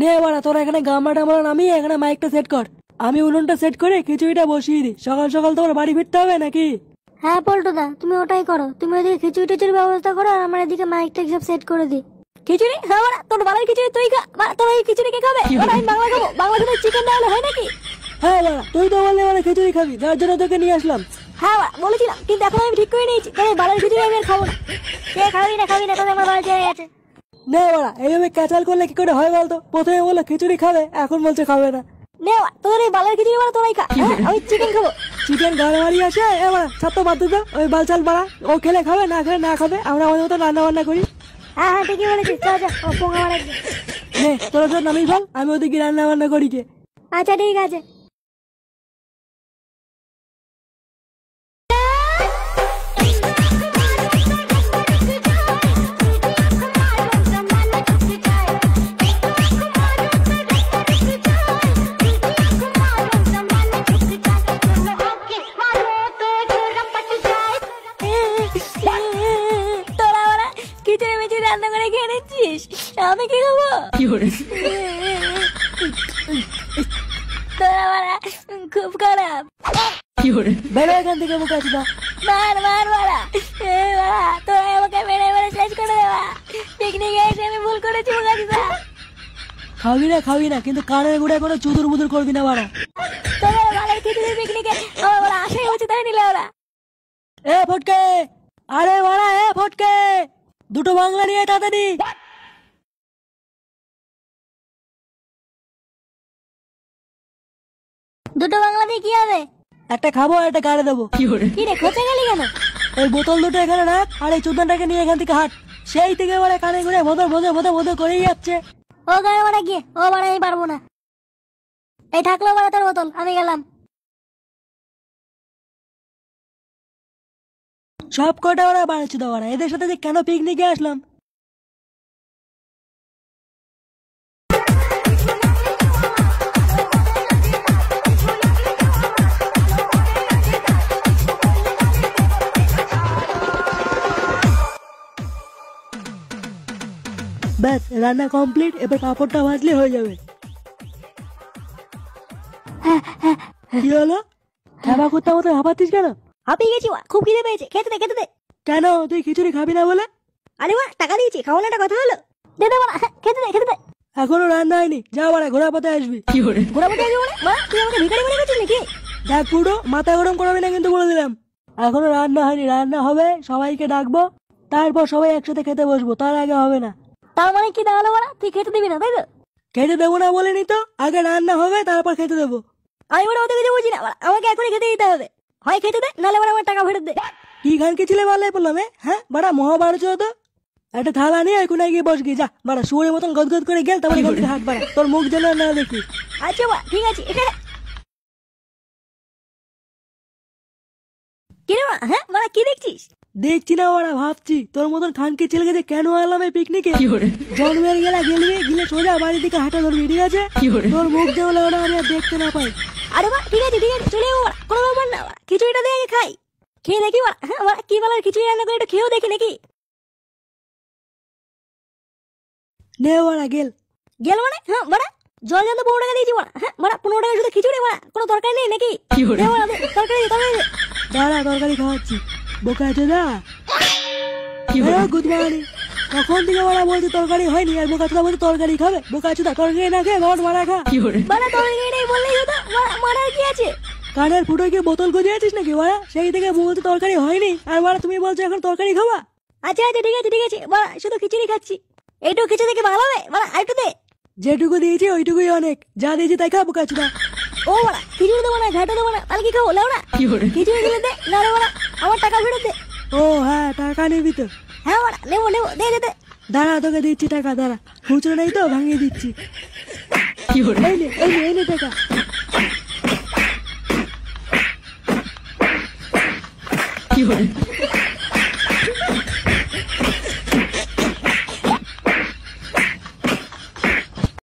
নে বাড়া, তোরা এখানে গামলা টামলা নামিয়ে এখানে মাইকটা সেট কর। আমি উনুনটা সেট করে খিচুড়িটা বসিয়ে দিই। সকাল সকাল তোমার বাড়ি ফিরতে হবে নাকি? হ্যাঁ পল্টুদা, তুমি ওটাই করো। তুমি ওইদিকে খিচুড়ি টিচুড়ির ব্যবস্থা করো, আর আমার এদিকে মাইকটা সব সেট করে দিই। খিচুড়ি? হ্যাঁ বাড়া, তোর বাড়ির খিচুড়ি তুই খা। বাড়া, তোর এই খিচুড়ি কে খাবে? বাড়া, আমি বাংলা খাবো। বাংলা খেতে চিকেন না হলে হয় নাকি? হ্যাঁ বাড়া, তুই তো বললে মানে খিচুড়ি খাবি, তার জন্য তোকে নিয়ে আসলাম। হ্যাঁ বাড়া, বলেছিলাম, কিন্তু এখন আমি ঠিক করে নিয়েছি কারণ বাড়ির খিচুড়ি আমি আর খাবো না। কে খাবি না তোদের আমার বাড়ি চলে গেছে। নে বাড়া, এইভাবে ক্যাচাল করলে কি করে হয় বলতো? প্রথমে বললো খিচুড়ি খাবে, এখন বলছে খাবে না। নে বাড়া, তোদের এই বালের খিচুড়ি বাড়া তোরাই খা। আমি চিকেন খাবো। চিকেন গাড়ি মারি আসে এবার সব তো বাদ দিত। ওই বালচাল বাড়া, ও খেলে খাবে, না খেলে না খাবে। আমরা আমাদের মতো রান্না বান্না করি। হ্যাঁ হ্যাঁ, ঠিকই বলেছিস। চল চল, ও পোঙা মারা একদম। নে তোরা সব নামিয়ে ফেল, আমি ওদিকে রান্না বান্না করি কে। আচ্ছা ঠিক আছে। রান্না করে খেয়ে নিচ্ছিস, আমি কি খাবো? তোরা বাড়া খুব খারাপ। বেরো এখান থেকে, মুখে আছি না। মার মার বাড়া, বাড়া তোরা আমাকে মেরে মেরে শেষ করে দেওয়া। পিকনিকে এসে আমি ভুল করেছি মুখাচিদা। খাবি না কিন্তু কানের গুড়ে কোনো চুদুর মুদুর করবি না বাড়া। তোদের বালের খিচুড়ি পিকনিকে আমার বাড়া আশাই হচ্ছে তাই নিলে ওরা। এ ফটকে, আরে বাড়া এ ফটকে, দুটো বাংলা নিয়ে তাড়াতাড়ি। দুটো বাংলা দিয়ে কি হবে? একটা খাবো আর একটা গাড়ে দেবো। কি রে, খোঁচে গেলি কেন? ওই বোতল দুটো এখানে রাখ, আর এই চুদনটাকে নিয়ে এখান থেকে হাট। সেই থেকে বাড়া কানে ঘুরে ভোদর করেই যাচ্ছে। ও গায়ে বাড়া গিয়ে, ও বাড়া আমি পারবো না। এই থাকলো বাড়া তোর বোতল, আমি গেলাম। সব কটা ওরা বাড়াচ্ছি তো বাড়া, এদের সাথে যে কেন পিকনিকে আসলাম। ব্যাস রান্না কমপ্লিট, এবার পাঁপড়টা ভাজলে হয়ে যাবে। কি হলো? খাবার করতে মতো হাঁপাচ্ছিস কেন? হাঁপিয়ে গেছি, খুব খিদে পেয়েছে, খেতে দে। কেন তুই খিচুড়ি খাবি না বলে? আরে বাড়া, টাকা দিয়েছি, খাওয়ানো একটা কথা হলো। দে বাড়া, খেতে দে। এখনো রান্না হয়নি, যা বাড়া ঘোড়া পথে আসবি। ঘোরা পথে আসবি মানে? বাড়া, তুই আমাকে ভিখারি মনে করছিস নাকি? দেখ পুরো মাথা গরম করবি না কিন্তু বলে দিলাম। এখনো রান্না হয়নি, রান্না হবে, সবাইকে ডাকবো, তারপর সবাই একসাথে খেতে বসবো, তার আগে হবে না। তার মানে কি দাঁড়ালো বাড়া, তুই খেতে দিবি না তাই তো? খেতে দেবো না বলিনি তো, আগে রান্না হবে তারপর খেতে দেবো। আমি বাড়া ওদের কিছু বুঝি না বাড়া, আমাকে এখনই খেতে দিতে হবে। হয় খেতে দে, নাহলে বাড়া আমার টাকা ফেরত দে। কি গান কি ছিলে বলে বললাম? হ্যাঁ বাড়া, মহাভারত তো একটা থালা নিয়ে কোনায় গিয়ে বস গিয়ে যা বাড়া, শুয়োরের মতন গদগদ করে গেল, তারপরে এখান থেকে হাট বাড়া, তোর মুখ যেন না দেখি। আচ্ছা বাড়া, ঠিক আছে। কি রে বাড়া, হ্যাঁ বাড়া কি দেখছিস? দেখছি না বাড়া, ভাবছি তোর মতন খানকে ছেলেকে যে কেন আনলাম এই পিকনিকে। জন্মের গেলে সোজা বাড়ির দিকে হাঁটা ধরবি, ঠিক আছে? তোর মুখ যেন আমি আর দেখতে না পাই। আরে বাড়া ঠিক আছে, চলে যাবো বাড়া, কোনো ব্যাপার না বাড়া। খিচুড়িটা দিয়ে আগে খাই, খেয়ে দেখি বাড়া। হ্যাঁ বাড়া, কি বলার খিচুড়ি রান্না করে একটু খেয়েও দেখি নাকি। নে বাড়া গেল মানে? হ্যাঁ বাড়া, জল জানতো 15 টাকা দিয়েছি বাড়া। হ্যাঁ বাড়া, 15 টাকা শুধু খিচুড়ি বাড়া, কোনো তরকারি নেই নাকি? তরকারি দাঁড়া, তরকারি খাওয়াচ্ছি। বোকা আছে না? Good morning. তখন থেকে বাড়া বলছে তরকারি হয়নি, আর বোকা চোদা বলছে তরকারি খাবে। বোকা চোদা তরকারি না খেয়ে ঘট মারা খা। বাড়া তরকারি নেই বললেই হতো, মারার কি আছে? কানের ফুটো গিয়ে বোতল গজিয়ে আছিস নাকি বাড়া? সেই থেকে বলছে তরকারি হয়নি, আর বাড়া তুমি বলছো এখন তরকারি খাবা। আচ্ছা ঠিক আছে বাড়া, শুধু খিচুড়ি খাচ্ছি। এইটুকু খিচুড়ি দেখে ভালো হবে বাড়া, আরেকটু দে। যেটুকু দিয়েছি ওইটুকুই অনেক, যা দিয়েছি তাই খা বোকা চোদা। ও বাড়া, খিচুড়ি দেবো না, ঘাটা দেবো না, তাহলে কি খাবো? লেও না, খিচুড়ি দিলে দে, না রে বাড়া আমার টাকা ফেরত দে। ও হ্যাঁ, টাকা নিবি তো? হ্যাঁ বাড়া, নেবো দে। দাঁড়া, তোকে দিচ্ছি টাকা, দাঁড়া। খুচরো নেই তো, ভাঙিয়ে দিচ্ছি। এই নে টাকা।